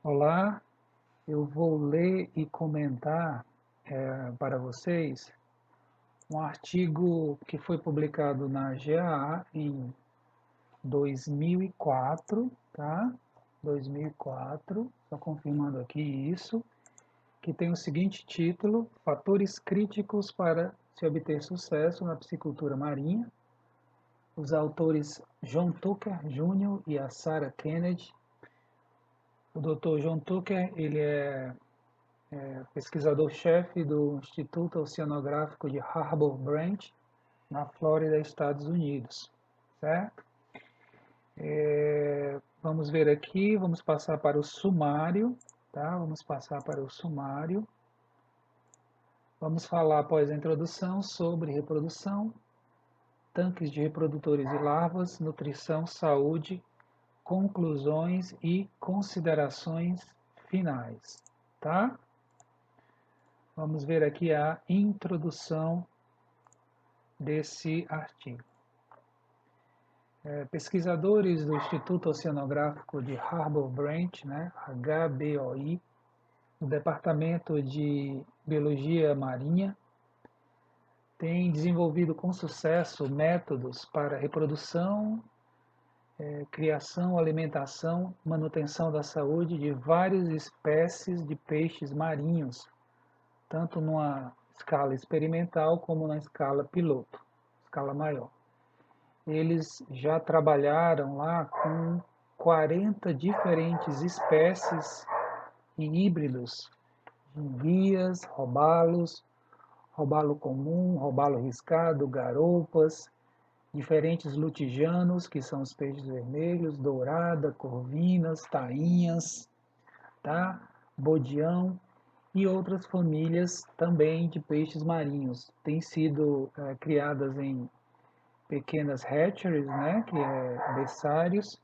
Olá, eu vou ler e comentar para vocês um artigo que foi publicado na GAA em 2004, tá? 2004, só confirmando aqui isso, que tem o seguinte título: Fatores críticos para se obter sucesso na piscicultura marinha. Os autores John Tucker Jr. e a Sarah Kennedy. O Dr. John Tucker, ele é pesquisador-chefe do Instituto Oceanográfico de Harbor Branch, na Flórida, Estados Unidos, certo? Vamos ver aqui, vamos passar para o sumário, tá? Vamos passar para o sumário. Vamos falar após a introdução sobre reprodução, tanques de reprodutores e larvas, nutrição, saúde, conclusões e considerações finais, tá? Vamos ver aqui a introdução desse artigo. Pesquisadores do Instituto Oceanográfico de Harbor Branch, né, HBOI, no Departamento de Biologia Marinha, têm desenvolvido com sucesso métodos para reprodução, criação, alimentação, manutenção da saúde de várias espécies de peixes marinhos, tanto numa escala experimental como na escala piloto, escala maior. Eles já trabalharam lá com 40 diferentes espécies e híbridos de guias, robalos, robalo comum, robalo riscado, garoupas, diferentes lutijanos, que são os peixes vermelhos, dourada, corvinas, tainhas, tá? Bodião e outras famílias também de peixes marinhos. Têm sido criadas em pequenas hatcheries, né, que é berçários,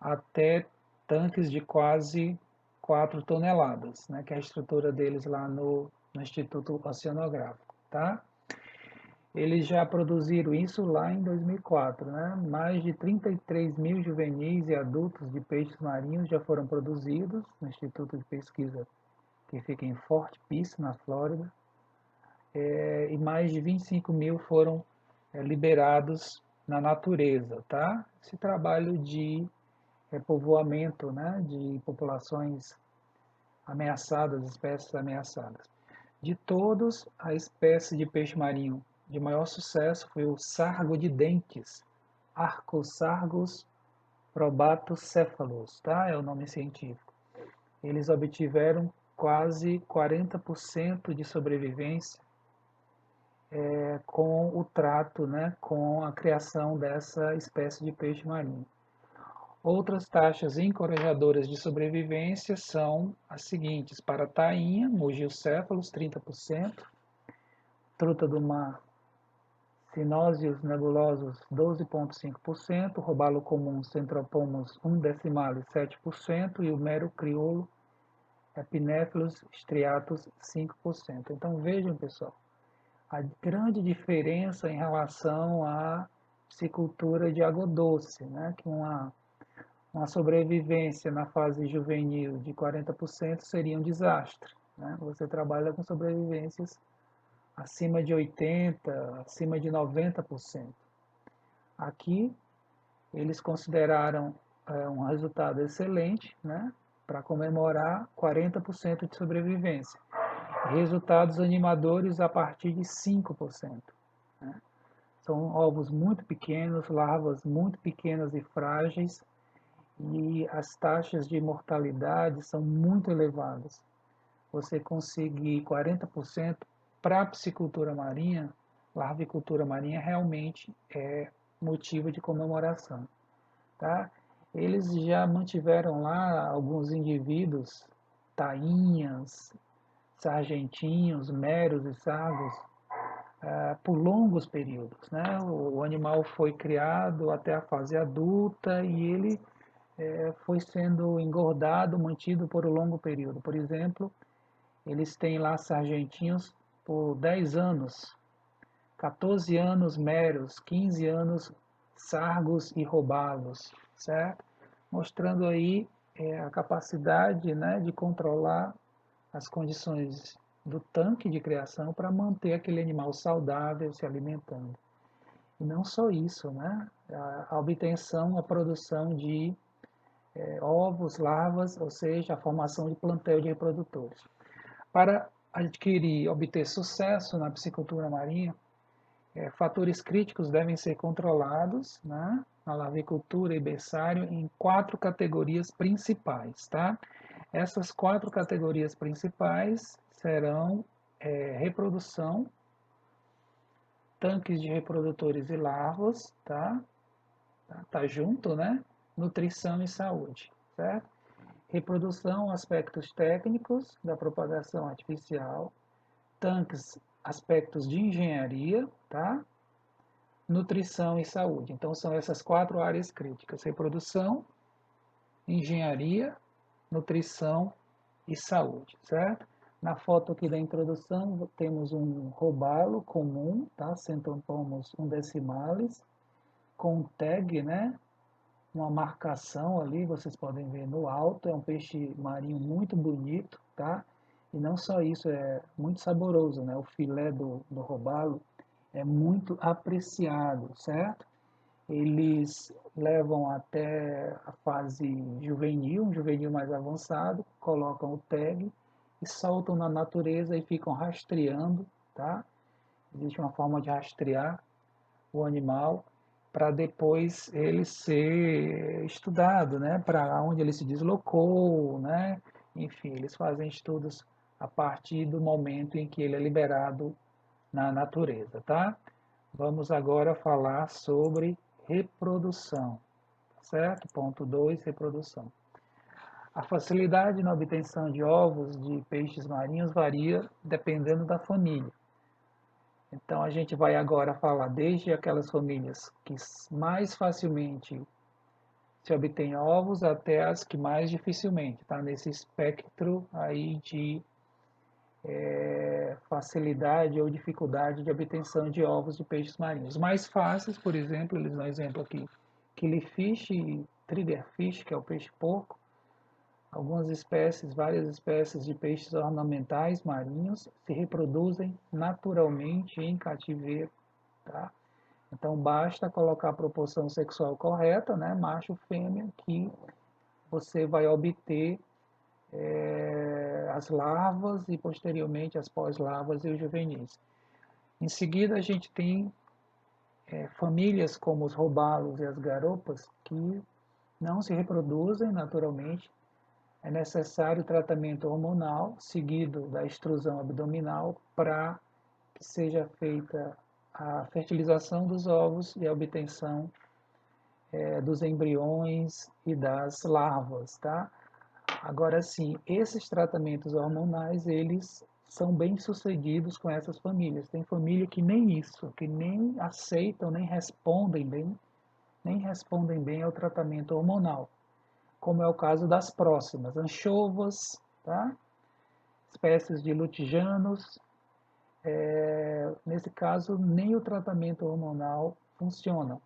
até tanques de quase 4 toneladas, né, que é a estrutura deles lá no Instituto Oceanográfico, tá? Eles já produziram isso lá em 2004, né? Mais de 33 mil juvenis e adultos de peixes marinhos já foram produzidos no Instituto de Pesquisa que fica em Fort Pierce, na Flórida, e mais de 25 mil foram liberados na natureza, tá? Esse trabalho de repovoamento, né, de populações ameaçadas, espécies ameaçadas. De todos, a espécie de peixe marinho de maior sucesso foi o sargo de dentes, Arcosargus probatocephalus, tá? É o nome científico. Eles obtiveram quase 40% de sobrevivência com o trato, né, com a criação dessa espécie de peixe marinho. Outras taxas encorajadoras de sobrevivência são as seguintes: para a tainha, Mugiocephalus, 30%, truta do mar, Cynosius nebulosus, 12,5%, robalo comum, Centropomus 1 decimalis, 7%, e o mero crioulo, Epinéfilos striatus, 5%. Então vejam, pessoal, a grande diferença em relação à piscicultura de água doce, né? Que uma sobrevivência na fase juvenil de 40% seria um desastre, né? Você trabalha com sobrevivências acima de 80%, acima de 90%. Aqui, eles consideraram um resultado excelente, né? Para comemorar 40% de sobrevivência. Resultados animadores a partir de 5%. Né? São ovos muito pequenos, larvas muito pequenas e frágeis, e as taxas de mortalidade são muito elevadas. Você conseguir 40% para a piscicultura marinha, larvicultura marinha, realmente é motivo de comemoração. Tá? Eles já mantiveram lá alguns indivíduos, tainhas, sargentinhos, meros e sargos, por longos períodos. Né? O animal foi criado até a fase adulta e ele foi sendo engordado, mantido por um longo período. Por exemplo, eles têm lá sargentinhos por 10 anos, 14 anos meros, 15 anos sargos e robalos, certo? Mostrando aí a capacidade, né, de controlar as condições do tanque de criação para manter aquele animal saudável se alimentando. E não só isso, né? A obtenção, a produção de ovos, larvas, ou seja, a formação de plantel de reprodutores. Para adquirir, obter sucesso na piscicultura marinha, fatores críticos devem ser controlados, né, na larvicultura e berçário em 4 categorias principais. Tá? Essas 4 categorias principais serão reprodução, tanques de reprodutores e larvas, tá junto, né? Nutrição e saúde, certo? Reprodução, aspectos técnicos da propagação artificial, tanques, aspectos de engenharia, tá? Nutrição e saúde. Então, são essas 4 áreas críticas: reprodução, engenharia, nutrição e saúde, certo? Na foto aqui da introdução, temos um robalo comum, tá? Centropomus undecimalis, com um tag, né? Uma marcação ali, vocês podem ver no alto, é um peixe marinho muito bonito, tá? E não só isso, é muito saboroso, né? O filé do robalo é muito apreciado, certo? Eles levam até a fase juvenil, um juvenil mais avançado, colocam o tag e soltam na natureza e ficam rastreando, tá? Existe uma forma de rastrear o animal para depois ele ser estudado, né? Para onde ele se deslocou, né? Enfim, eles fazem estudos a partir do momento em que ele é liberado na natureza, tá? Vamos agora falar sobre reprodução, certo? Ponto 2, reprodução. A facilidade na obtenção de ovos de peixes marinhos varia dependendo da família. Então a gente vai agora falar desde aquelas famílias que mais facilmente se obtém ovos até as que mais dificilmente, tá? Nesse espectro aí de facilidade ou dificuldade de obtenção de ovos de peixes marinhos. Os mais fáceis, por exemplo, eles dão um exemplo aqui, killifish e triggerfish, que é o peixe porco, algumas espécies, várias espécies de peixes ornamentais marinhos se reproduzem naturalmente em cativeiro, tá? Então basta colocar a proporção sexual correta, né, macho fêmea, que você vai obter as larvas e posteriormente as pós-larvas e os juvenis. Em seguida a gente tem famílias como os robalos e as garopas que não se reproduzem naturalmente. É necessário tratamento hormonal seguido da extrusão abdominal para que seja feita a fertilização dos ovos e a obtenção dos embriões e das larvas, tá? Agora sim, esses tratamentos hormonais, eles são bem sucedidos com essas famílias. Tem família que nem isso, que nem aceitam, nem respondem bem ao tratamento hormonal, como é o caso das próximas, anchovas, tá? Espécies de lutijanos. Nesse caso, nem o tratamento hormonal funciona.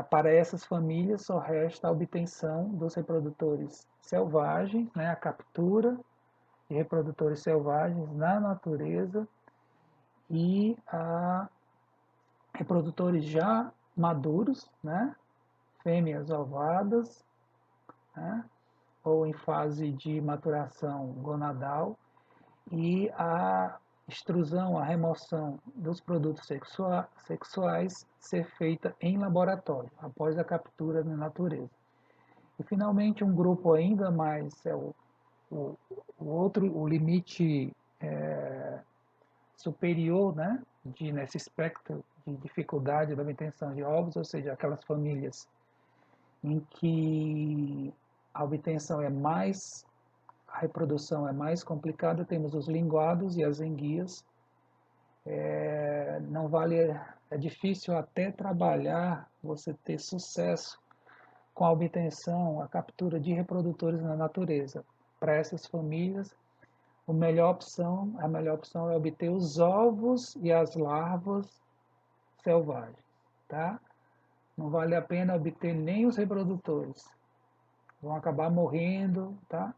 Para essas famílias só resta a obtenção dos reprodutores selvagens, né, a captura de reprodutores selvagens na natureza e a reprodutores já maduros, né, fêmeas ovadas, né, ou em fase de maturação gonadal, e a extrusão, a remoção dos produtos sexuais ser feita em laboratório, após a captura na natureza. E finalmente um grupo ainda mais, o, o limite superior, né, nesse espectro de dificuldade da obtenção de ovos, ou seja, aquelas famílias em que a obtenção é mais, a reprodução é mais complicada, temos os linguados e as enguias. Não vale, é difícil até trabalhar, você ter sucesso com a obtenção, a captura de reprodutores na natureza. Para essas famílias, a melhor opção é obter os ovos e as larvas selvagens, tá? Não vale a pena obter nem os reprodutores. vão acabar morrendo, tá?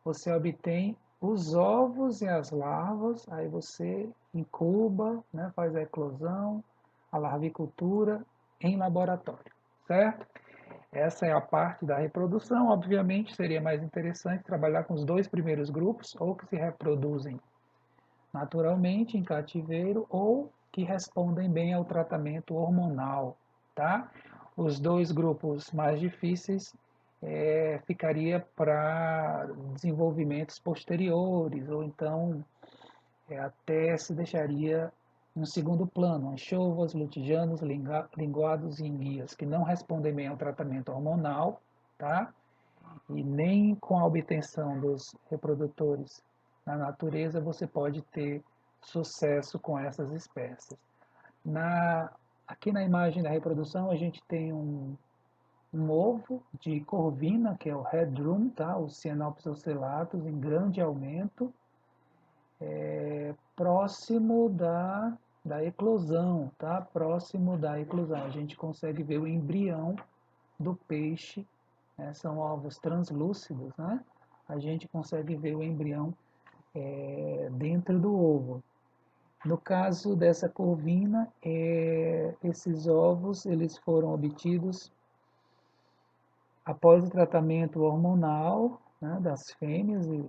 Você obtém os ovos e as larvas, aí você incuba, né, faz a eclosão, a larvicultura em laboratório, certo? Essa é a parte da reprodução. Obviamente, seria mais interessante trabalhar com os dois primeiros grupos, ou que se reproduzem naturalmente em cativeiro, ou que respondem bem ao tratamento hormonal, tá? Os dois grupos mais difíceis ficaria para desenvolvimentos posteriores, ou então até se deixaria em segundo plano, anchovas, lutijanos, linguados e enguias, que não respondem bem ao tratamento hormonal, tá? E nem com a obtenção dos reprodutores na natureza você pode ter sucesso com essas espécies. Aqui na imagem da reprodução a gente tem um ovo de corvina, que é o red drum, tá? Os Sienopsis ocellatus em grande aumento, próximo da eclosão, tá? Próximo da eclosão. A gente consegue ver o embrião do peixe, né? São ovos translúcidos, né? A gente consegue ver o embrião dentro do ovo. No caso dessa corvina, esses ovos eles foram obtidos após o tratamento hormonal, né, das fêmeas e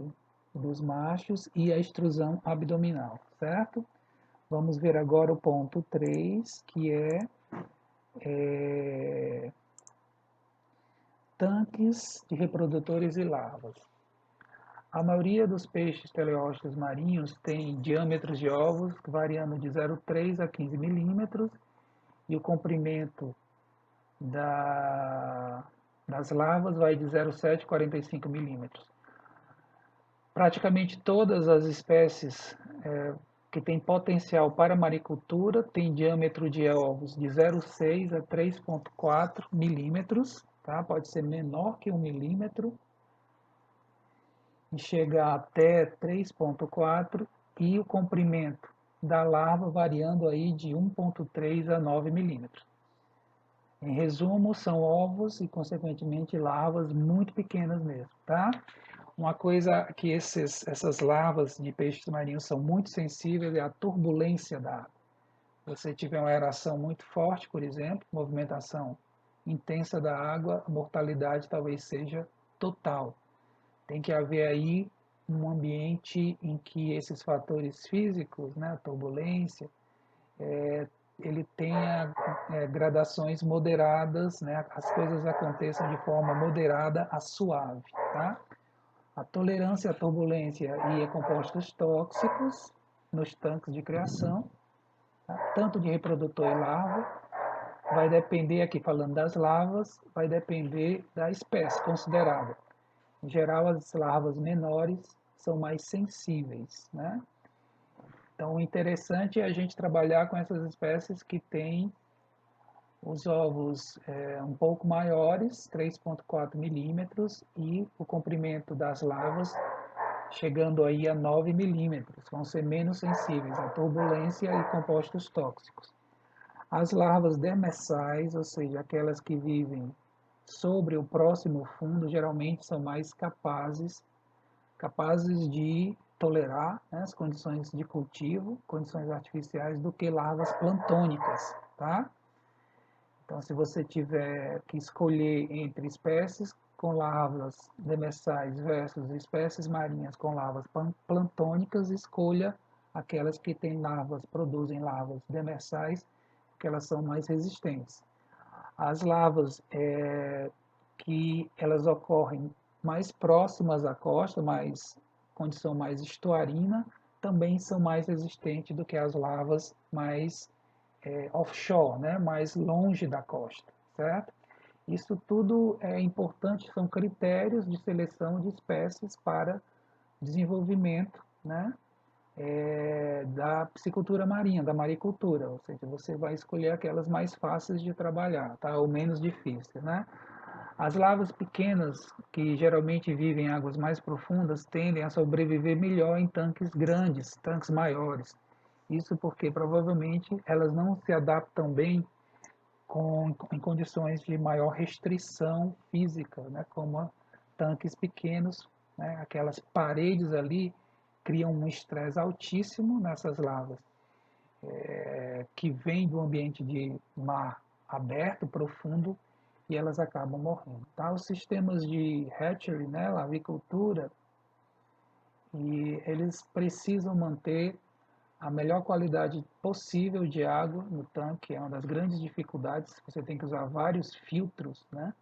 dos machos e a extrusão abdominal, certo? Vamos ver agora o ponto 3, que é tanques de reprodutores e larvas. A maioria dos peixes teleósteos marinhos tem diâmetros de ovos variando de 0,3 a 15 milímetros e o comprimento das larvas vai de 0,7 a 45 milímetros. Praticamente todas as espécies que têm potencial para maricultura têm diâmetro de ovos de 0,6 a 3,4 milímetros, tá? Pode ser menor que 1 milímetro, e chega até 3,4, e o comprimento da larva variando aí de 1,3 a 9 milímetros. Em resumo, são ovos e, consequentemente, larvas muito pequenas mesmo, tá? Uma coisa que essas larvas de peixes marinhos são muito sensíveis é a turbulência da água. Se você tiver uma aeração muito forte, por exemplo, movimentação intensa da água, a mortalidade talvez seja total. Tem que haver aí um ambiente em que esses fatores físicos, né, a turbulência, ele tenha gradações moderadas, né, as coisas aconteçam de forma moderada a suave, tá? A tolerância à turbulência e a compostos tóxicos nos tanques de criação, tá? Tanto de reprodutor e larva, vai depender, aqui falando das larvas, vai depender da espécie considerada. Em geral, as larvas menores são mais sensíveis, né? Então, o interessante é a gente trabalhar com essas espécies que têm os ovos um pouco maiores, 3,4 milímetros, e o comprimento das larvas chegando aí a 9 milímetros, vão ser menos sensíveis à turbulência e compostos tóxicos. As larvas demersais, ou seja, aquelas que vivem sobre o próximo fundo, geralmente são mais capazes de tolerar, né, as condições de cultivo, condições artificiais, do que larvas plantônicas, tá? Então, se você tiver que escolher entre espécies com larvas demersais versus espécies marinhas com larvas plantônicas, escolha aquelas que têm larvas, produzem larvas demersais, porque elas são mais resistentes. As larvas que elas ocorrem mais próximas à costa, mais condição mais estuarina, também são mais resistentes do que as larvas mais offshore, né, mais longe da costa, certo? Isso tudo é importante, são critérios de seleção de espécies para desenvolvimento, né, da piscicultura marinha, da maricultura, ou seja, você vai escolher aquelas mais fáceis de trabalhar, tá, ou menos difíceis, né? As larvas pequenas, que geralmente vivem em águas mais profundas, tendem a sobreviver melhor em tanques grandes, tanques maiores. Isso porque provavelmente elas não se adaptam bem em condições de maior restrição física, né, como tanques pequenos, né, aquelas paredes ali criam um estresse altíssimo nessas larvas, que vêm do ambiente de mar aberto, profundo, e elas acabam morrendo. Tá? Os sistemas de hatchery, né, lavicultura, e eles precisam manter a melhor qualidade possível de água no tanque. É uma das grandes dificuldades. Você tem que usar vários filtros, né,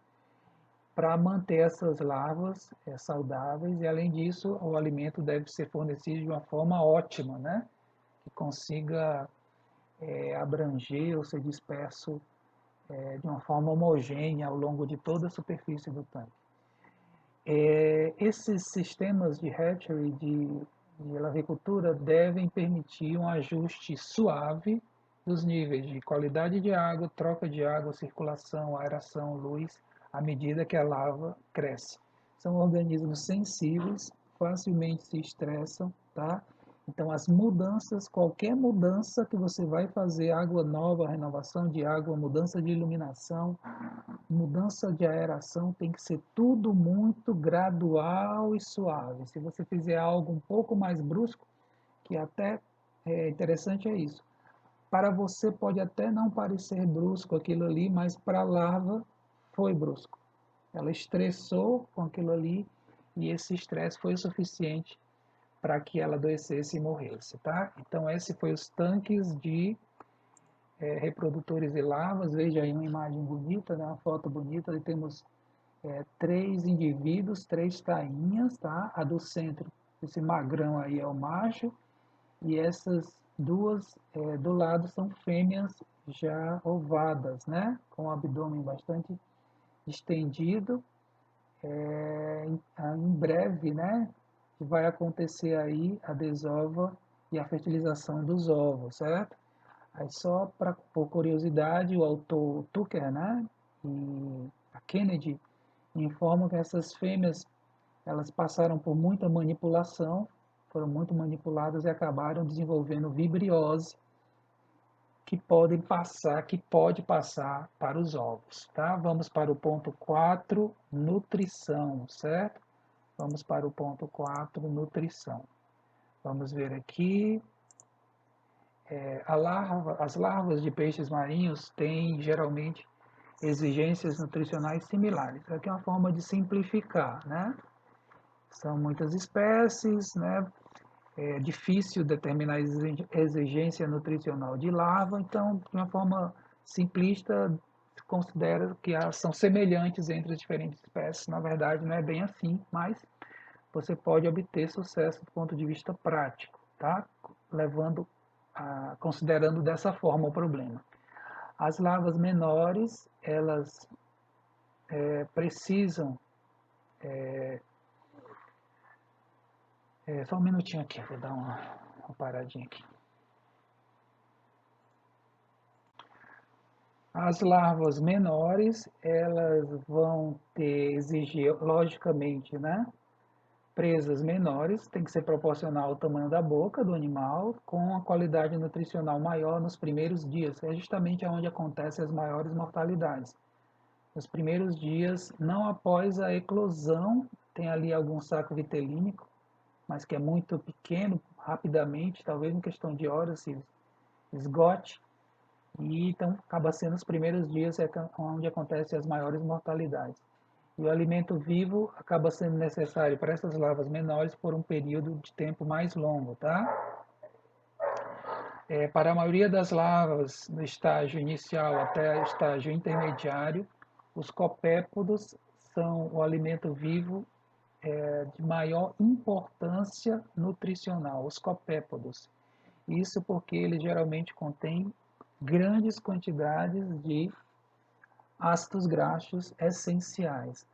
para manter essas larvas saudáveis, e além disso o alimento deve ser fornecido de uma forma ótima, né, que consiga abranger ou ser disperso de uma forma homogênea ao longo de toda a superfície do tanque. Esses sistemas de hatchery de lavicultura devem permitir um ajuste suave dos níveis de qualidade de água, troca de água, circulação, aeração, luz, à medida que a larva cresce. São organismos sensíveis, facilmente se estressam, tá? Então, as mudanças, qualquer mudança que você vai fazer, água nova, renovação de água, mudança de iluminação, mudança de aeração, tem que ser tudo muito gradual e suave. Se você fizer algo um pouco mais brusco, que até é interessante é isso. Para você pode até não parecer brusco aquilo ali, mas para a larva foi brusco. Ela estressou com aquilo ali e esse estresse foi o suficiente para que ela adoecesse e morresse, tá? Então esse foi os tanques de reprodutores de larvas. Veja aí uma imagem bonita, né? Uma foto bonita. Ali temos 3 indivíduos, 3 tainhas, tá? A do centro, esse magrão aí é o macho, e essas duas do lado são fêmeas já ovadas, né? Com o abdômen bastante estendido. Em breve, né? Vai acontecer aí a desova e a fertilização dos ovos, certo? Aí só por curiosidade, o autor Tucker, né, e a Kennedy informam que essas fêmeas elas passaram por muita manipulação, foram muito manipuladas e acabaram desenvolvendo vibriose que pode passar para os ovos, tá? Vamos para o ponto 4, nutrição, certo? Vamos para o ponto 4, nutrição. Vamos ver aqui. As larvas de peixes marinhos têm geralmente exigências nutricionais similares. Aqui é uma forma de simplificar, né? São muitas espécies, né? É difícil determinar a exigência nutricional de larva, então, de uma forma simplista, considera que são semelhantes entre as diferentes espécies. Na verdade, não é bem assim, mas você pode obter sucesso do ponto de vista prático, tá? Considerando dessa forma o problema. As larvas menores, elas precisam... só um minutinho aqui, vou dar uma paradinha aqui. As larvas menores, elas vão exigir, logicamente, né, presas menores, tem que ser proporcional ao tamanho da boca do animal, com a qualidade nutricional maior nos primeiros dias. É justamente onde acontecem as maiores mortalidades. Nos primeiros dias, não após a eclosão, tem ali algum saco vitelínico, mas que é muito pequeno, rapidamente, talvez em questão de horas se esgote, e então acaba sendo os primeiros dias onde acontecem as maiores mortalidades. E o alimento vivo acaba sendo necessário para essas larvas menores por um período de tempo mais longo, tá? Para a maioria das larvas no estágio inicial até o estágio intermediário, os copépodos são o alimento vivo de maior importância nutricional, os copépodos. Isso porque eles geralmente contêm grandes quantidades de ácidos graxos essenciais.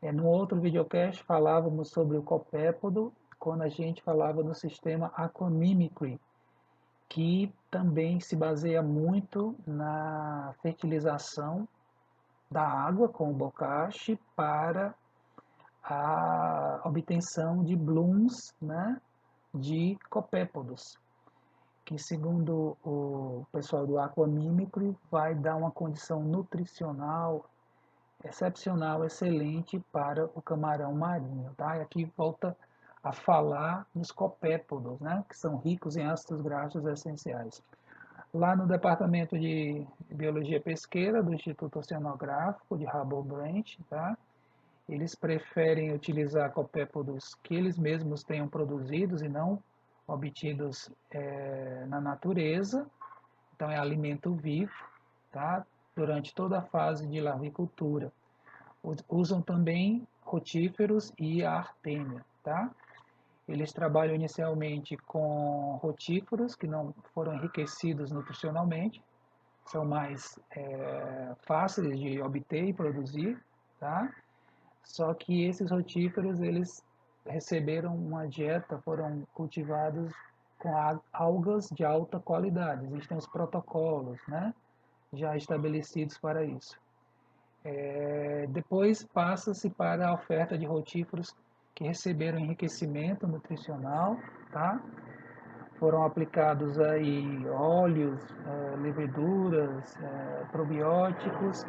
No outro videocast falávamos sobre o copépodo, quando a gente falava no sistema Aquamimicry, que também se baseia muito na fertilização da água com o bocashi para a obtenção de blooms, né, de copépodos, que segundo o pessoal do Aquamimicry vai dar uma condição nutricional excepcional, excelente para o camarão marinho, tá? E aqui volta a falar nos copépodos, né? Que são ricos em ácidos graxos essenciais. Lá no Departamento de Biologia Pesqueira do Instituto Oceanográfico de Hubble Branch, tá? Eles preferem utilizar copépodos que eles mesmos tenham produzidos e não obtidos na natureza. Então é alimento vivo, tá? Durante toda a fase de larvicultura. Usam também rotíferos e a artêmia, tá? Eles trabalham inicialmente com rotíferos que não foram enriquecidos nutricionalmente, são mais fáceis de obter e produzir, tá? Só que esses rotíferos, eles receberam uma dieta, foram cultivados com algas de alta qualidade. Existem os protocolos, né, já estabelecidos para isso. Depois passa-se para a oferta de rotíferos que receberam enriquecimento nutricional, tá? Foram aplicados aí óleos, leveduras, probióticos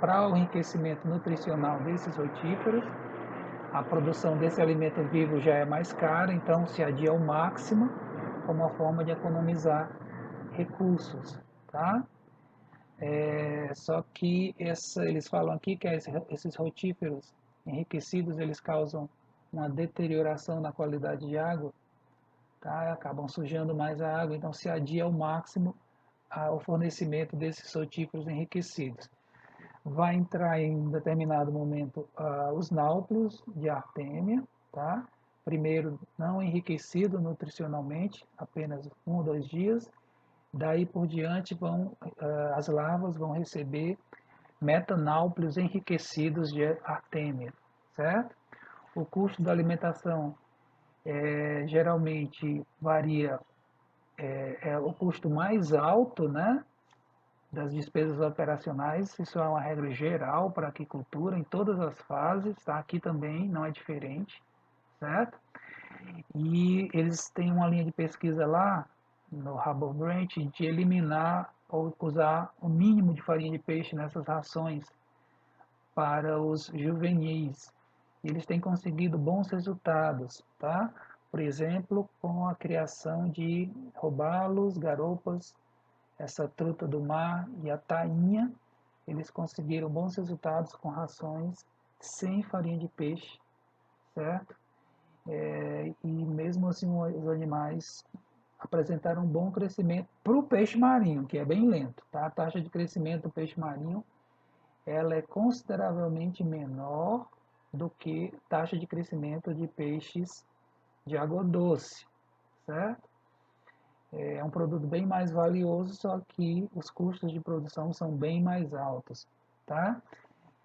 para o enriquecimento nutricional desses rotíferos. A produção desse alimento vivo já é mais cara, então se adia ao máximo como uma forma de economizar recursos, tá? Só que eles falam aqui que esses rotíferos enriquecidos eles causam uma deterioração na qualidade de água, tá? Acabam sujando mais a água, então se adia ao máximo o fornecimento desses rotíferos enriquecidos. Vai entrar em determinado momento os náuplios de artêmia, tá? Primeiro não enriquecido nutricionalmente, apenas 1 ou 2 dias. Daí por diante as larvas vão receber metanáuplios enriquecidos de artêmia, certo? O custo da alimentação geralmente varia, é o custo mais alto, né? Das despesas operacionais, isso é uma regra geral para a aquicultura em todas as fases, tá? Aqui também não é diferente, certo? E eles têm uma linha de pesquisa lá no Hubble Branch de eliminar ou usar o mínimo de farinha de peixe nessas rações para os juvenis. Eles têm conseguido bons resultados, tá? Por exemplo, com a criação de robalos, garoupas, essa truta do mar e a tainha, eles conseguiram bons resultados com rações sem farinha de peixe, certo? E mesmo assim os animais apresentaram um bom crescimento para o peixe marinho, que é bem lento, tá? A taxa de crescimento do peixe marinho ela é consideravelmente menor do que taxa de crescimento de peixes de água doce, certo? É um produto bem mais valioso, só que os custos de produção são bem mais altos, tá?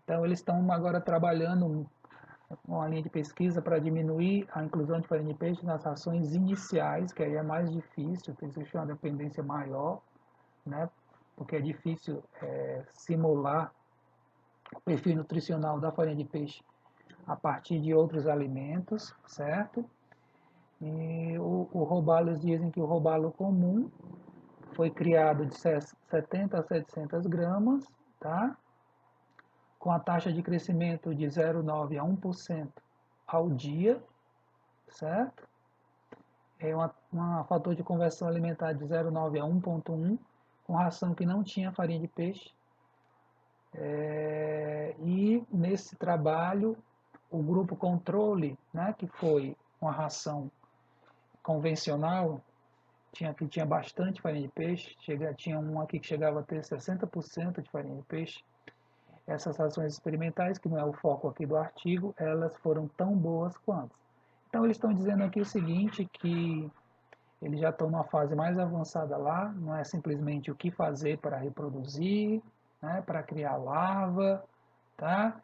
Então eles estão agora trabalhando uma linha de pesquisa para diminuir a inclusão de farinha de peixe nas rações iniciais, que aí é mais difícil, porque existe uma dependência maior, né? Porque é difícil simular o perfil nutricional da farinha de peixe a partir de outros alimentos, certo? E o robalo, eles dizem que o robalo comum foi criado de 70 a 700 gramas, tá? Com a taxa de crescimento de 0,9 a 1% ao dia, certo? É um fator de conversão alimentar de 0,9 a 1,1, com ração que não tinha farinha de peixe. E nesse trabalho, o grupo controle, né, que foi uma ração convencional, que tinha bastante farinha de peixe, tinha um aqui que chegava a ter 60% de farinha de peixe. Essas rações experimentais, que não é o foco aqui do artigo, elas foram tão boas quanto. Então eles estão dizendo aqui o seguinte, que eles já estão numa fase mais avançada lá, não é simplesmente o que fazer para reproduzir, né, para criar larva, tá?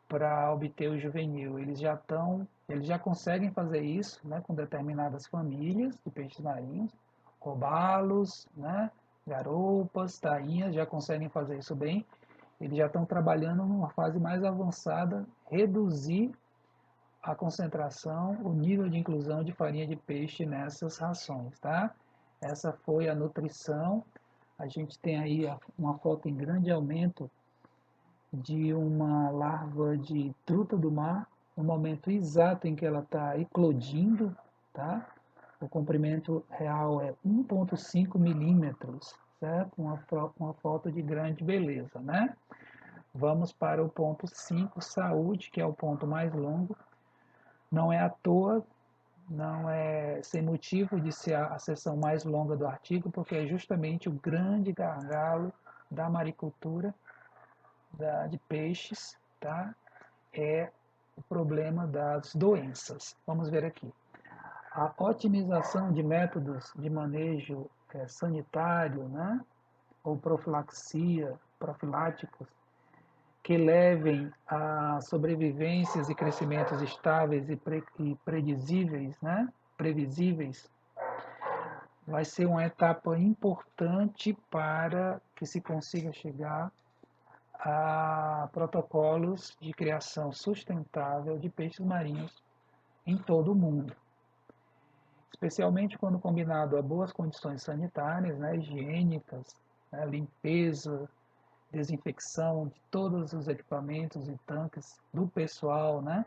Para obter o juvenil. Eles já conseguem fazer isso, né, com determinadas famílias de peixes marinhos, robalos, né, garoupas, tainhas, já conseguem fazer isso bem. Eles já estão trabalhando numa fase mais avançada, reduzir a concentração, o nível de inclusão de farinha de peixe nessas rações, tá? Essa foi a nutrição. A gente tem aí uma foto em grande aumento de uma larva de truta do mar, no momento exato em que ela está eclodindo, tá? O comprimento real é 1,5 milímetros, certo? Uma foto de grande beleza, né? Vamos para o ponto 5, saúde, que é o ponto mais longo. Não é à toa, não é sem motivo de ser a seção mais longa do artigo, porque é justamente o grande gargalo da maricultura de peixes, tá? É o problema das doenças. Vamos ver aqui. A otimização de métodos de manejo sanitário, né? Ou profiláticos, que levem a sobrevivências e crescimentos estáveis e predizíveis, né? Previsíveis, vai ser uma etapa importante para que se consiga chegar a protocolos de criação sustentável de peixes marinhos em todo o mundo, especialmente quando combinado a boas condições sanitárias, né, higiênicas, né, limpeza, desinfecção de todos os equipamentos e tanques do pessoal, né?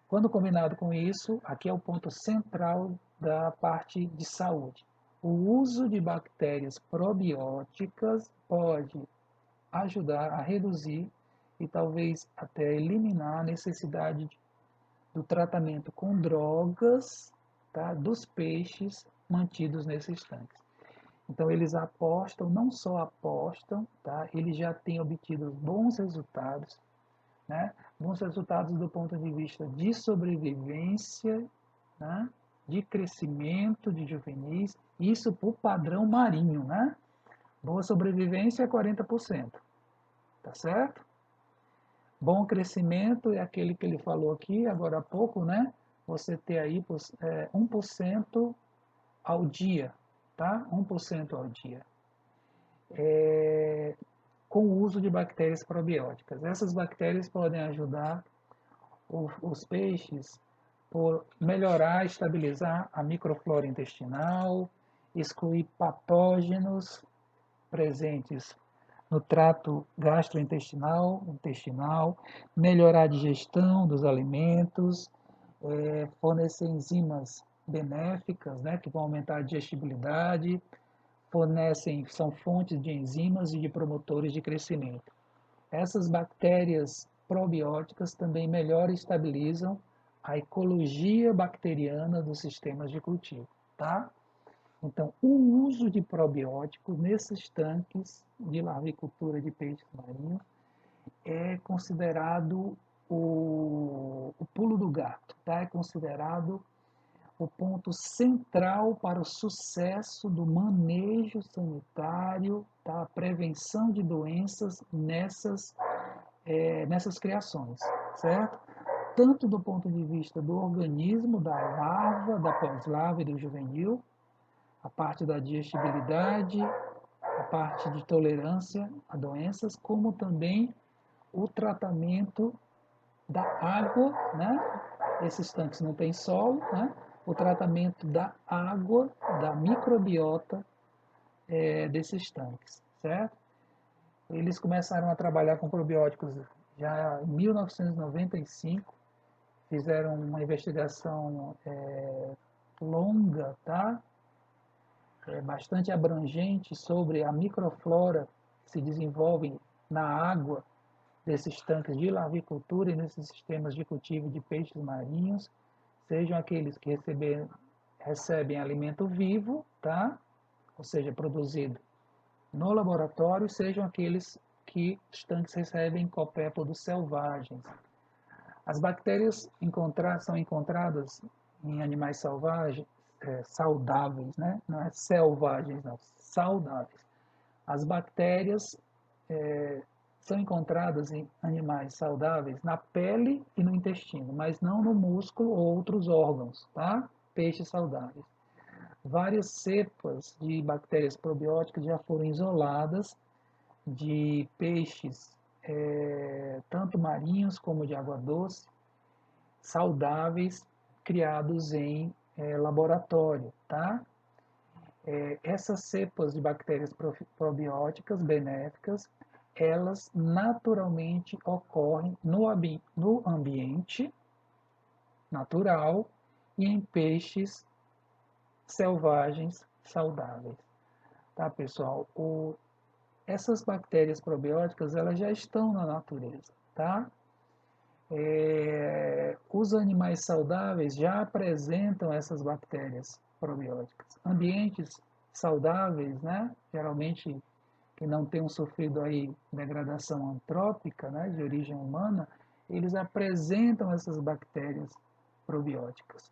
Quando combinado com isso, aqui é o ponto central da parte de saúde. O uso de bactérias probióticas pode ajudar a reduzir e talvez até eliminar a necessidade do tratamento com drogas, tá, dos peixes mantidos nesses tanques. Então eles apostam, não só apostam, tá, eles já têm obtido bons resultados, né, bons resultados do ponto de vista de sobrevivência, né, de crescimento de juvenis, isso por padrão marinho, né? Boa sobrevivência é 40%, tá certo? Bom crescimento é aquele que ele falou aqui agora há pouco, né? Você ter aí 1% ao dia, tá? 1% ao dia. Com o uso de bactérias probióticas. Essas bactérias podem ajudar os peixes por melhorar, estabilizar a microflora intestinal, excluir patógenos presentes no trato gastrointestinal, melhorar a digestão dos alimentos, fornecer enzimas benéficas, né, que vão aumentar a digestibilidade, são fontes de enzimas e de promotores de crescimento. Essas bactérias probióticas também melhor estabilizam a ecologia bacteriana dos sistemas de cultivo, tá? Então, o uso de probióticos nesses tanques de larvicultura de peixes marinhos é considerado o pulo do gato, tá? É considerado o ponto central para o sucesso do manejo sanitário, tá? A prevenção de doenças nessas criações, certo? Tanto do ponto de vista do organismo, da larva, da pós-larva e do juvenil, a parte da digestibilidade, a parte de tolerância a doenças, como também o tratamento da água, né? Esses tanques não têm solo, né? O tratamento da água, da microbiota desses tanques, certo? Eles começaram a trabalhar com probióticos já em 1995, fizeram uma investigação longa, tá? Bastante abrangente sobre a microflora que se desenvolve na água desses tanques de larvicultura e nesses sistemas de cultivo de peixes marinhos, sejam aqueles que recebem alimento vivo, tá? Ou seja, produzido no laboratório, sejam aqueles que os tanques recebem copépodos selvagens. As bactérias são encontradas em animais saudáveis, né? Não é selvagens, não, saudáveis. As bactérias são encontradas em animais saudáveis na pele e no intestino, mas não no músculo ou outros órgãos, tá? Peixes saudáveis. Várias cepas de bactérias probióticas já foram isoladas de peixes, tanto marinhos como de água doce, saudáveis, criados em laboratório, tá? Essas cepas de bactérias probióticas benéficas, elas naturalmente ocorrem no ambiente natural e em peixes selvagens saudáveis. Tá, pessoal? Essas bactérias probióticas, elas já estão na natureza, tá? Os animais saudáveis já apresentam essas bactérias probióticas. Ambientes saudáveis, né? Geralmente que não tenham sofrido aí degradação antrópica, né, de origem humana, eles apresentam essas bactérias probióticas.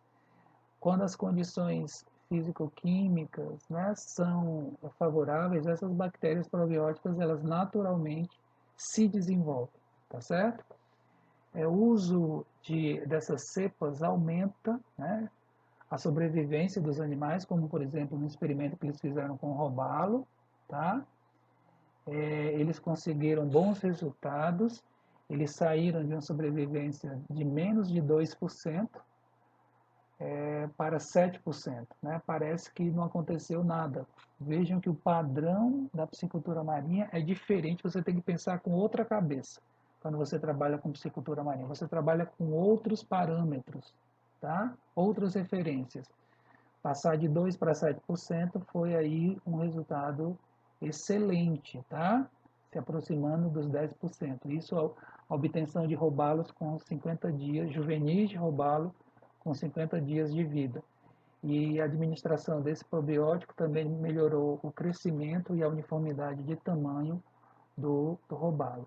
Quando as condições físico-químicas, né, são favoráveis, essas bactérias probióticas, elas naturalmente se desenvolvem, tá certo? O uso dessas cepas aumenta, né, a sobrevivência dos animais, como por exemplo no experimento que eles fizeram com o robalo, tá? Eles conseguiram bons resultados, eles saíram de uma sobrevivência de menos de 2% para 7%. Né? Parece que não aconteceu nada. Vejam que o padrão da piscicultura marinha é diferente, você tem que pensar com outra cabeça quando você trabalha com piscicultura marinha. Você trabalha com outros parâmetros, tá? Outras referências. Passar de 2 para 7% foi aí um resultado excelente, tá? Se aproximando dos 10%. Isso a obtenção de robalos com 50 dias, juvenis de robalo com 50 dias de vida. E a administração desse probiótico também melhorou o crescimento e a uniformidade de tamanho do robalo.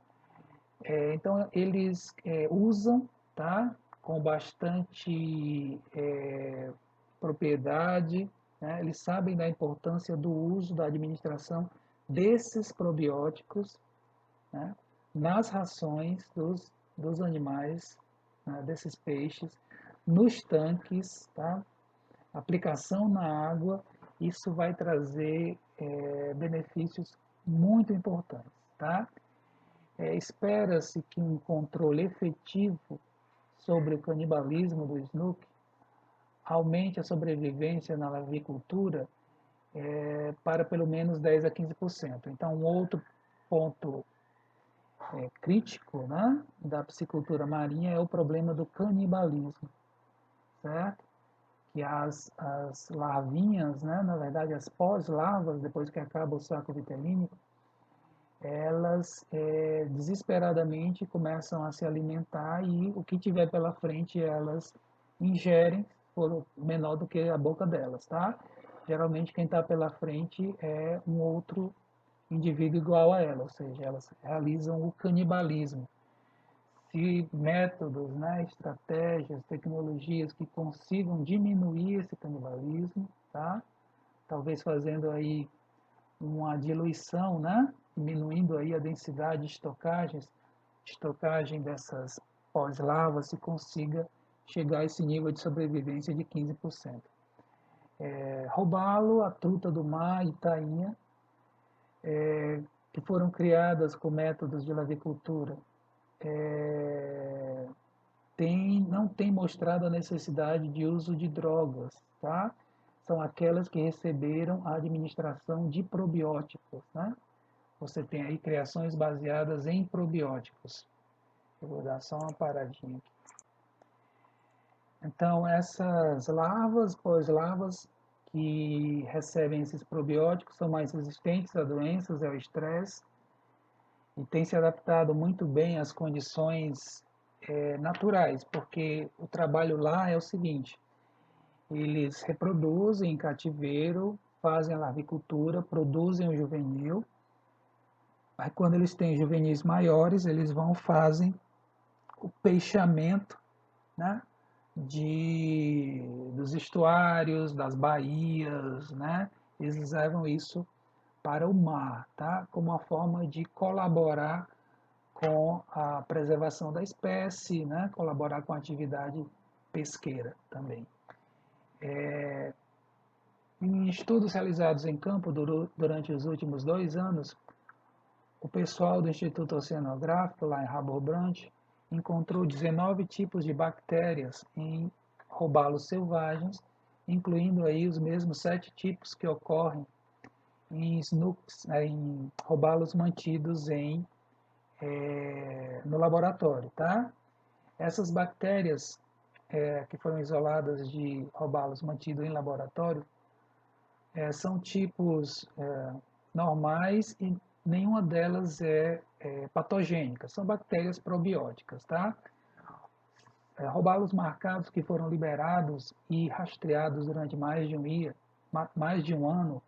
Então, eles usam, tá? Com bastante propriedade, né? Eles sabem da importância do uso, da administração desses probióticos, né? Nas rações dos animais, né? Desses peixes, nos tanques, tá? Aplicação na água, isso vai trazer benefícios muito importantes, tá? Espera-se que um controle efetivo sobre o canibalismo do snook aumente a sobrevivência na avicultura para pelo menos 10 a 15%. Então, um outro ponto crítico, né, da piscicultura marinha é o problema do canibalismo, certo? Que as larvinhas, né, na verdade as pós-larvas, depois que acaba o saco vitelínico, elas desesperadamente começam a se alimentar e o que tiver pela frente elas ingerem por menor do que a boca delas, tá? Geralmente quem está pela frente é um outro indivíduo igual a ela, ou seja, elas realizam o canibalismo. Se métodos, né, estratégias, tecnologias que consigam diminuir esse canibalismo, tá? Talvez fazendo aí uma diluição, né? Diminuindo aí a densidade de estocagem dessas pós-lavas, se consiga chegar a esse nível de sobrevivência de 15%. Robalo, a truta do mar e tainha, que foram criadas com métodos de lavicultura, não tem mostrado a necessidade de uso de drogas, tá? São aquelas que receberam a administração de probióticos, né? Você tem aí criações baseadas em probióticos. Eu vou dar só uma paradinha aqui. Então, essas larvas, pós-larvas, que recebem esses probióticos, são mais resistentes a doenças, ao estresse, e têm se adaptado muito bem às condições naturais, porque o trabalho lá é o seguinte, eles reproduzem em cativeiro, fazem a larvicultura, produzem o juvenil. Aí quando eles têm juvenis maiores, eles fazem o peixamento, né, dos estuários, das baías, né? Eles levam isso para o mar, tá? Como uma forma de colaborar com a preservação da espécie, né? Colaborar com a atividade pesqueira também. Em estudos realizados em campo durante os últimos 2 anos, o pessoal do Instituto Oceanográfico, lá em Harbour Branch, encontrou 19 tipos de bactérias em robalos selvagens, incluindo aí os mesmos 7 tipos que ocorrem em snooks, em robalos mantidos em no laboratório, tá? Essas bactérias que foram isoladas de robalos mantidos em laboratório são tipos normais e nenhuma delas é patogênica. São bactérias probióticas, tá? Robalos marcados que foram liberados e rastreados durante mais de um ano,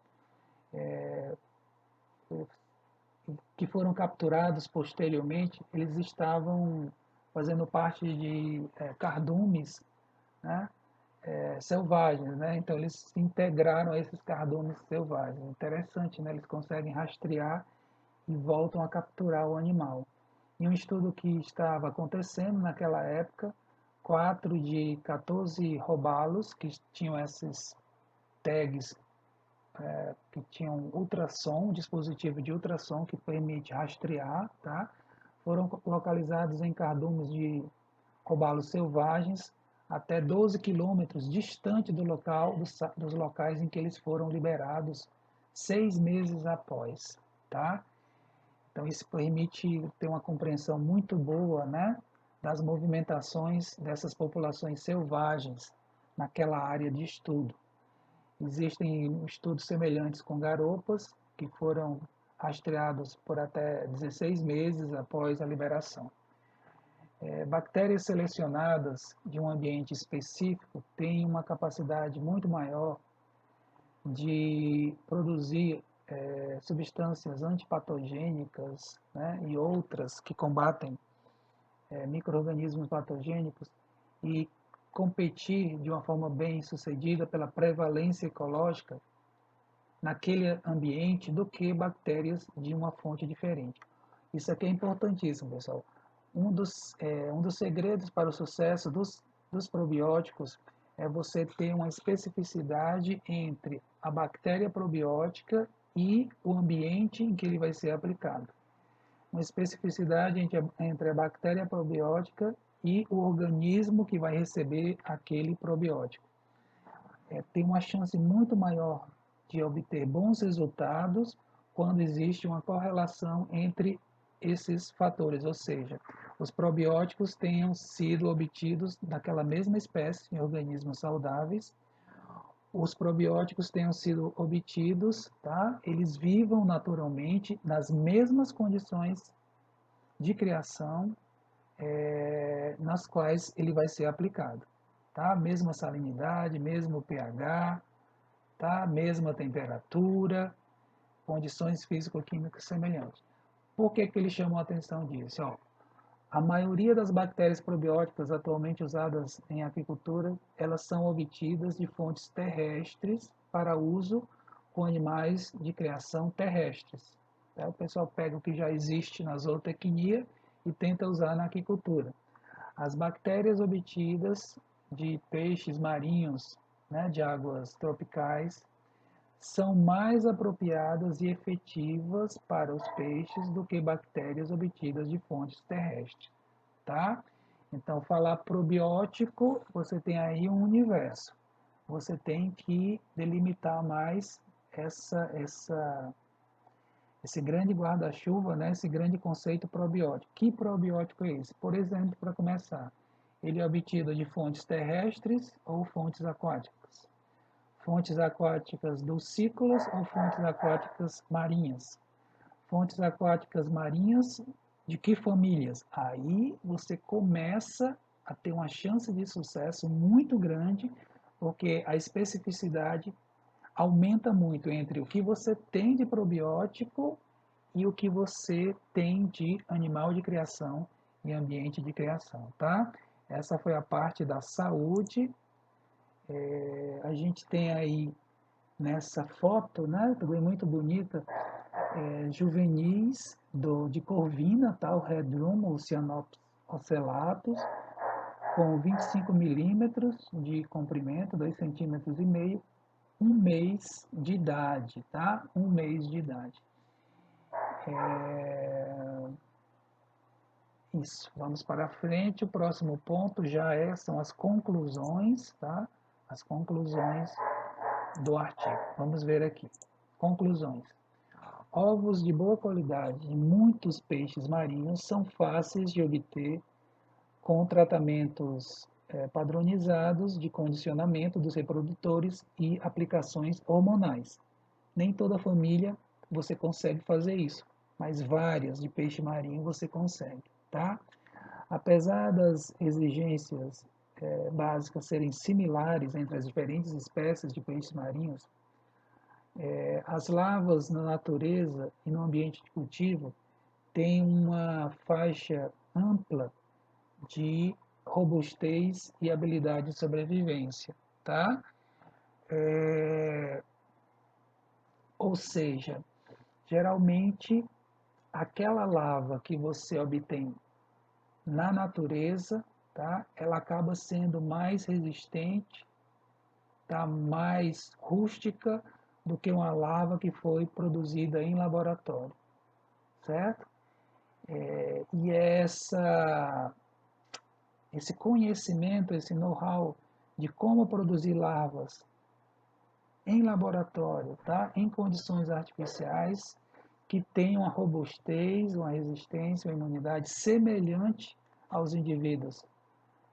que foram capturados posteriormente, eles estavam fazendo parte de cardumes, né, selvagens, né? Então eles se integraram a esses cardumes selvagens. Interessante, né? Eles conseguem rastrear e voltam a capturar o animal. Em um estudo que estava acontecendo naquela época, 4 de 14 robalos que tinham esses tags que tinham ultrassom, um dispositivo de ultrassom que permite rastrear, tá? Foram localizados em cardumes de robalos selvagens até 12 quilômetros distante do local, dos locais em que eles foram liberados 6 meses após, tá? Então isso permite ter uma compreensão muito boa, né, das movimentações dessas populações selvagens naquela área de estudo. Existem estudos semelhantes com garopas, que foram rastreados por até 16 meses após a liberação. Bactérias selecionadas de um ambiente específico têm uma capacidade muito maior de produzir substâncias antipatogênicas, né, e outras que combatem micro-organismos patogênicos e competir de uma forma bem sucedida pela prevalência ecológica naquele ambiente do que bactérias de uma fonte diferente. Isso aqui é importantíssimo, pessoal. Um dos segredos para o sucesso dos probióticos é você ter uma especificidade entre a bactéria probiótica e o ambiente em que ele vai ser aplicado. Uma especificidade entre a bactéria probiótica e o organismo que vai receber aquele probiótico. Tem uma chance muito maior de obter bons resultados quando existe uma correlação entre esses fatores, ou seja, os probióticos tenham sido obtidos daquela mesma espécie em organismos saudáveis, os probióticos tenham sido obtidos, tá? Eles vivam naturalmente nas mesmas condições de criação nas quais ele vai ser aplicado, tá? Mesma salinidade, mesmo pH, tá? Mesma temperatura, condições físico-químicas semelhantes. Por que que ele chamou a atenção disso? Ó, a maioria das bactérias probióticas atualmente usadas em aquicultura, elas são obtidas de fontes terrestres para uso com animais de criação terrestres. Então, o pessoal pega o que já existe na zootecnia e tenta usar na aquicultura. As bactérias obtidas de peixes marinhos, né, de águas tropicais, são mais apropriadas e efetivas para os peixes do que bactérias obtidas de fontes terrestres, tá? Então, falar probiótico, você tem aí um universo. Você tem que delimitar mais esse grande guarda-chuva, né, esse grande conceito probiótico. Que probiótico é esse? Por exemplo, para começar, ele é obtido de fontes terrestres ou fontes aquáticas? Fontes aquáticas dulcícolas ou fontes aquáticas marinhas? Fontes aquáticas marinhas de que famílias? Aí você começa a ter uma chance de sucesso muito grande, porque a especificidade aumenta muito entre o que você tem de probiótico e o que você tem de animal de criação e ambiente de criação, tá? Essa foi a parte da saúde. A gente tem aí nessa foto, né, também muito bonita, juvenis de corvina, tá? O Redrum, o Cyanops ocellatus, com 25 milímetros de comprimento, 2,5 centímetros, um mês de idade, tá? Um mês de idade. Isso, vamos para frente. O próximo ponto são as conclusões, tá? As conclusões do artigo. Vamos ver aqui. Conclusões. Ovos de boa qualidade e muitos peixes marinhos são fáceis de obter com tratamentos padronizados de condicionamento dos reprodutores e aplicações hormonais. Nem toda família você consegue fazer isso, mas várias de peixe marinho você consegue, tá? Apesar das exigências básicas serem similares entre as diferentes espécies de peixes marinhos, as larvas na natureza e no ambiente de cultivo têm uma faixa ampla de robustez e habilidade de sobrevivência, tá? Ou seja, geralmente aquela lava que você obtém na natureza, tá? Ela acaba sendo mais resistente, tá? Mais rústica do que uma lava que foi produzida em laboratório, certo? E esse conhecimento, esse know-how de como produzir larvas em laboratório, tá? Em condições artificiais, que tenham uma robustez, uma resistência, uma imunidade semelhante aos indivíduos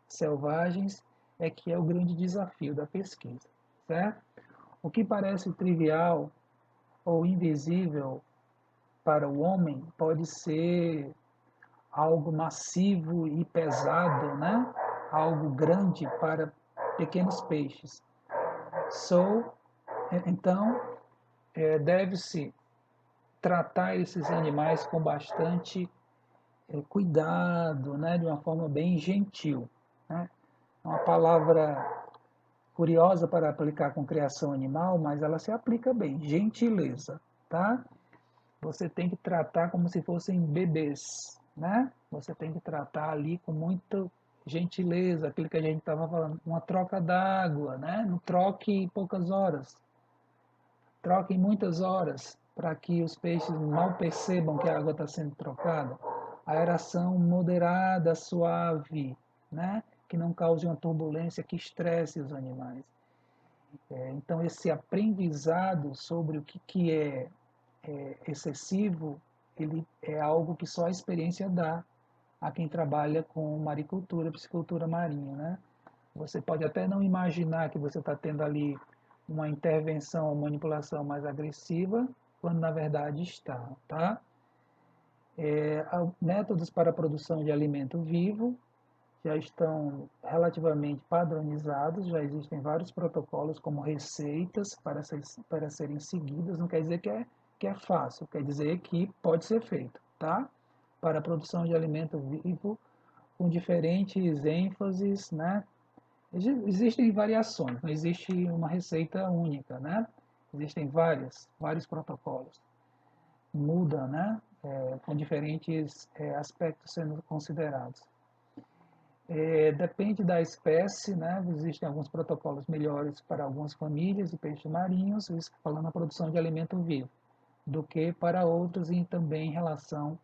selvagens, é que é o grande desafio da pesquisa, certo? O que parece trivial ou invisível para o homem pode ser algo massivo e pesado, né? Algo grande para pequenos peixes. Então, deve-se tratar esses animais com bastante cuidado, né? De uma forma bem gentil, né? É uma palavra curiosa para aplicar com criação animal, mas ela se aplica bem, gentileza, tá? Você tem que tratar como se fossem bebês, né? Você tem que tratar ali com muita gentileza, aquilo que a gente estava falando, uma troca d'água, né? Não troque em poucas horas, troque em muitas horas, para que os peixes mal percebam que a água está sendo trocada. Aeração moderada, suave, né? Que não cause uma turbulência que estresse os animais. Então, esse aprendizado sobre o que é excessivo, ele é algo que só a experiência dá a quem trabalha com maricultura, piscicultura marinha, né? Você pode até não imaginar que você está tendo ali uma intervenção ou manipulação mais agressiva, quando na verdade está, tá? Métodos para a produção de alimento vivo já estão relativamente padronizados, já existem vários protocolos como receitas para serem seguidas, não quer dizer que é fácil, quer dizer que pode ser feito, tá? Para a produção de alimento vivo, com diferentes ênfases, né? Existem variações, não existe uma receita única, né? Existem vários protocolos. Muda, né? Com diferentes aspectos sendo considerados. Depende da espécie, né? Existem alguns protocolos melhores para algumas famílias de peixes marinhos, isso falando na produção de alimento vivo, do que para outros e também em relação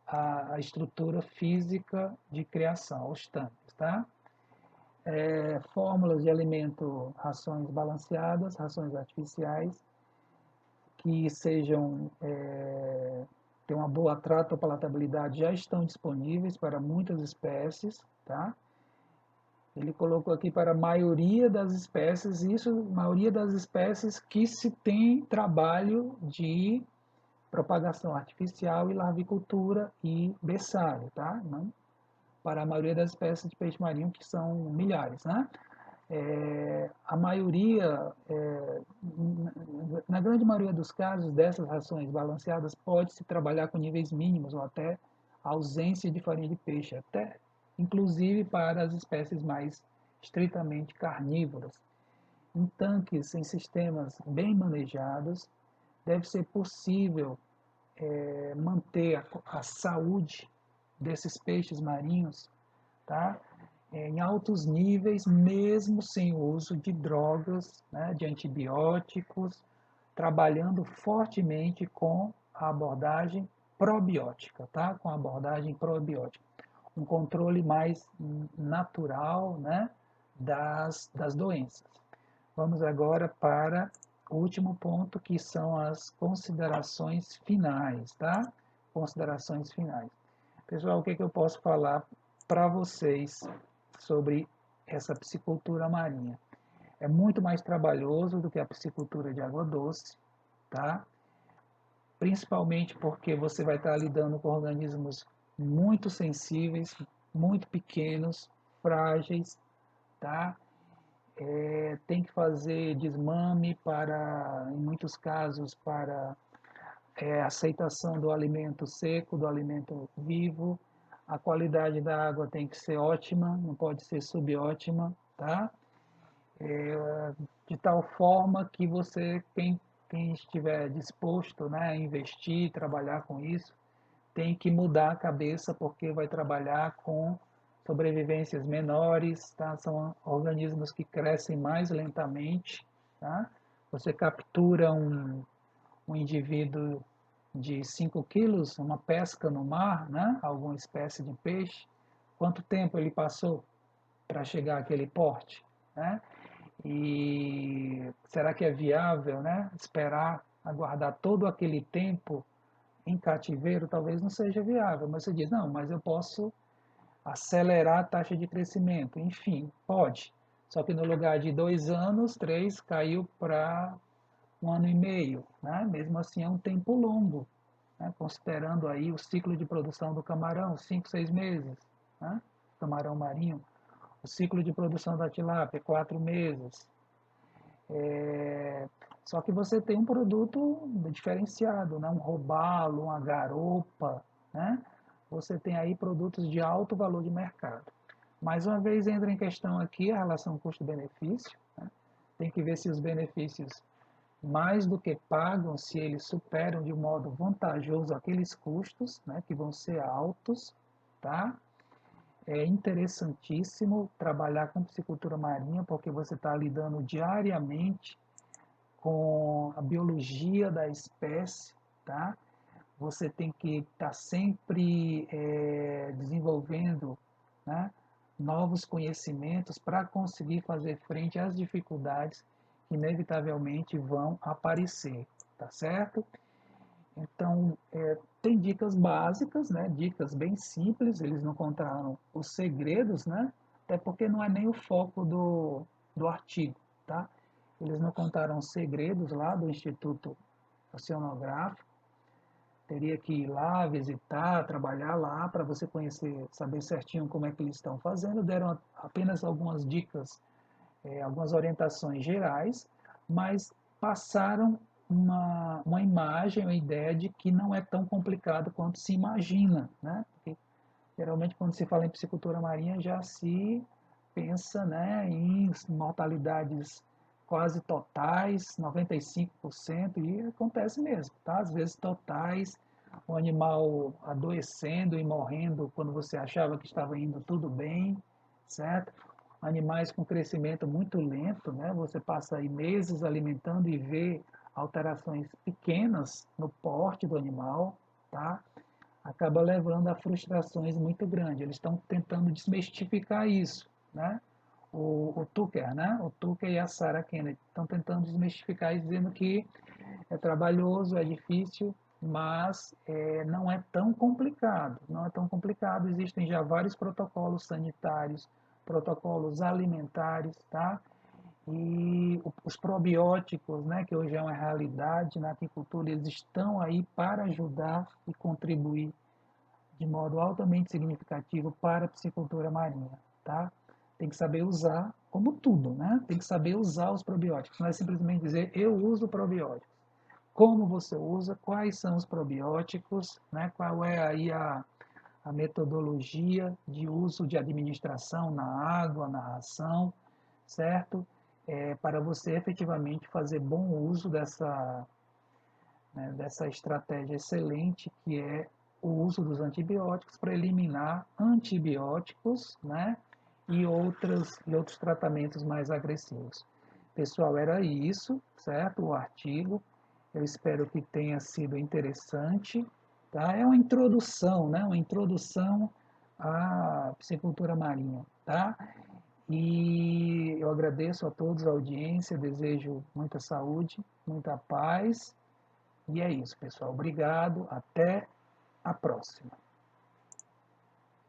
à estrutura física de criação, aos tanques, tá? Fórmulas de alimento, rações balanceadas, rações artificiais, que sejam ter uma boa trato ou palatabilidade já estão disponíveis para muitas espécies, tá? Ele colocou aqui para a maioria das espécies, isso, maioria das espécies que se tem trabalho de propagação artificial e larvicultura e berçário, tá? Não para a maioria das espécies de peixe marinho, que são milhares, né? A maioria, na grande maioria dos casos, dessas rações balanceadas, pode-se trabalhar com níveis mínimos ou até ausência de farinha de peixe, até inclusive para as espécies mais estritamente carnívoras. Em tanques em sistemas bem manejados, deve ser possível manter a saúde desses peixes marinhos, tá? Em altos níveis, mesmo sem o uso de drogas, né, de antibióticos, trabalhando fortemente com a abordagem probiótica, tá? Com a abordagem probiótica. Um controle mais natural, né, das doenças. Vamos agora para último ponto, que são as considerações finais, tá? Considerações finais. Pessoal, o que eu posso falar para vocês sobre essa piscicultura marinha? É muito mais trabalhoso do que a piscicultura de água doce, tá? Principalmente porque você vai estar lidando com organismos muito sensíveis, muito pequenos, frágeis, tá? Tem que fazer desmame para, em muitos casos, para aceitação do alimento seco, do alimento vivo. A qualidade da água tem que ser ótima, não pode ser subótima, tá? De tal forma que você, quem estiver disposto, né, a investir, trabalhar com isso, tem que mudar a cabeça, porque vai trabalhar com sobrevivências menores, tá? São organismos que crescem mais lentamente, tá? Você captura um indivíduo de 5 quilos, uma pesca no mar, né? Alguma espécie de peixe, quanto tempo ele passou para chegar àquele porte, né? E será que é viável, né? Esperar, aguardar todo aquele tempo em cativeiro? Talvez não seja viável, mas você diz, não, mas eu posso acelerar a taxa de crescimento. Enfim, pode. Só que no lugar de 2 anos, 3 caiu para 1 ano e meio, né? Mesmo assim é um tempo longo, né? Considerando aí o ciclo de produção do camarão, 5, 6 meses, né? Camarão marinho. O ciclo de produção da tilápia, 4 meses. Só que você tem um produto diferenciado, né? Um robalo, uma garopa, né? Você tem aí produtos de alto valor de mercado. Mais uma vez entra em questão aqui a relação custo-benefício, né? Tem que ver se os benefícios mais do que pagam, se eles superam de modo vantajoso aqueles custos, né, que vão ser altos, tá? É interessantíssimo trabalhar com piscicultura marinha, porque você está lidando diariamente com a biologia da espécie, tá? Você tem que estar sempre desenvolvendo, né, novos conhecimentos para conseguir fazer frente às dificuldades que inevitavelmente vão aparecer, tá certo? Então, tem dicas básicas, né? Dicas bem simples, eles não contaram os segredos, né? Até porque não é nem o foco do artigo, tá? Eles não contaram os segredos lá do Instituto Oceanográfico, teria que ir lá, visitar, trabalhar lá para você conhecer, saber certinho como é que eles estão fazendo. Deram apenas algumas dicas, algumas orientações gerais, mas passaram uma imagem, uma ideia de que não é tão complicado quanto se imagina, né? Porque, geralmente, quando se fala em piscicultura marinha, já se pensa, né, em mortalidades quase totais, 95%, e acontece mesmo, tá? Às vezes totais, o animal adoecendo e morrendo quando você achava que estava indo tudo bem, certo? Animais com crescimento muito lento, né? Você passa aí meses alimentando e vê alterações pequenas no porte do animal, tá? Acaba levando a frustrações muito grandes. Eles estão tentando desmistificar isso, né? O Tucker, né? O Tucker e a Sarah Kennedy estão tentando desmistificar isso, dizendo que é trabalhoso, é difícil, mas não é tão complicado. Não é tão complicado. Existem já vários protocolos sanitários, protocolos alimentares, tá? E os probióticos, né, que hoje é uma realidade na aquicultura, eles estão aí para ajudar e contribuir de modo altamente significativo para a piscicultura marinha, tá? Tem que saber usar, como tudo, né? Tem que saber usar os probióticos, não é simplesmente dizer eu uso probióticos. Como você usa, quais são os probióticos, né? Qual é aí a metodologia de uso de administração na água, na ração, certo? Para você efetivamente fazer bom uso dessa estratégia excelente que é o uso dos antibióticos para eliminar antibióticos, né, e outros tratamentos mais agressivos. Pessoal, era isso, certo? O artigo. Eu espero que tenha sido interessante, tá? É uma introdução, né? Uma introdução à piscicultura marinha, tá? E eu agradeço a todos a audiência, desejo muita saúde, muita paz. E é isso, pessoal. Obrigado. Até a próxima.